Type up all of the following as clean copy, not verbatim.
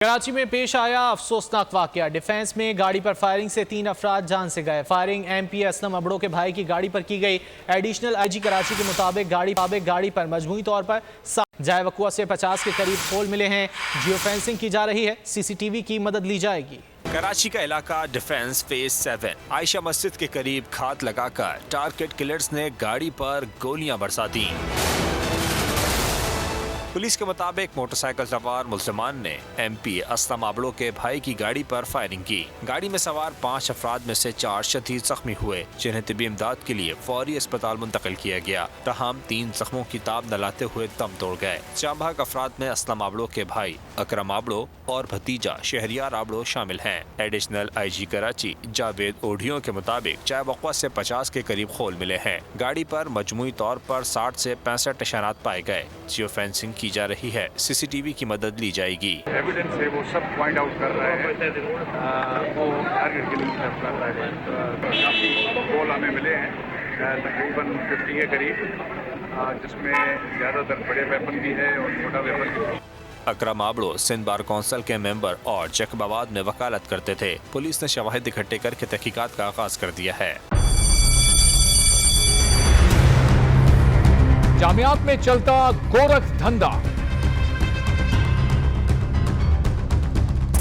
कराची में पेश आया अफसोसनाक वाकया। डिफेंस में गाड़ी पर फायरिंग से 3 अफराद जान से गए। फायरिंग MP असलम अबड़ो के भाई की गाड़ी पर की गई। एडिशनल IG कराची के मुताबिक गाड़ी पर मजमूई तौर पर जाए वकुआ से 50 के करीब होल मिले हैं। जियो फेंसिंग की जा रही है। CCTV की मदद ली जाएगी। कराची का इलाका डिफेंस फेज 7 आयशा मस्जिद के करीब घात लगाकर टारगेट किलर्स ने गाड़ी पर गोलियां बरसा दी। पुलिस के मुताबिक मोटरसाइकिल सवार मुल्जिमान ने MP असलम अबड़ो के भाई की गाड़ी पर फायरिंग की। गाड़ी में सवार 5 अफराद में से 4 शदीद जख्मी हुए, जिन्हें तिब्बी इमदाद के लिए फौरी अस्पताल मुंतकिल किया गया। तहम 3 जख्मों की ताब न लाते हुए दम तोड़ गए। जांबाग अफराद में असलम अबड़ो के भाई अकरम अबड़ो और भतीजा शहरियार अबड़ो शामिल हैं। एडिशनल IG कराची जावेद ओढ़ियों के मुताबिक चाय वक़्वा से 50 के करीब खोल मिले हैं। गाड़ी पर मजमूई तौर पर 60 से 65 निशानात पाए गए। जियो फेंसिंग की जा रही है। CCTV की मदद ली जाएगी। एविडेंस है वो सब पॉइंट आउट कर रहे हैं। वो टारगेट किलिंग कर रहे हैं। काफ़ी गोल हमें मिले हैं, तकरीबन 50 के करीब, जिसमें ज़्यादातर बड़े वेपन भी है और छोटा वेपन भी। अकरम अबड़ो सिंध बार कौंसिल के मेंबर और जैकबाबाद में वकालत करते थे। पुलिस ने शवाहिद इकट्ठे करके तहकीकात का आगाज कर दिया है। जामियात में चलता गोरख धंधा,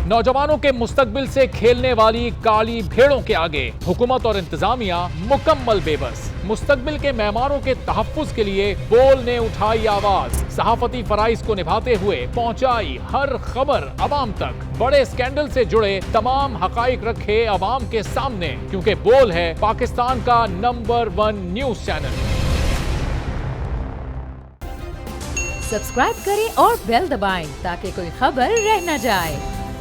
नौजवानों के मुस्तकबिल से खेलने वाली काली भेड़ों के आगे हुकूमत और इंतजामिया मुकम्मल बेबस। मुस्तकबिल के मेहमानों के तहफ्फुज के लिए बोल ने उठाई आवाज। सहाफती फराइज को निभाते हुए पहुंचाई हर खबर अवाम तक। बड़े स्कैंडल से जुड़े तमाम हकाइक रखे अवाम के सामने, क्योंकि बोल है पाकिस्तान का नंबर 1 न्यूज चैनल। सब्सक्राइब करें और बेल दबाएं ताकि कोई खबर रह न जाए।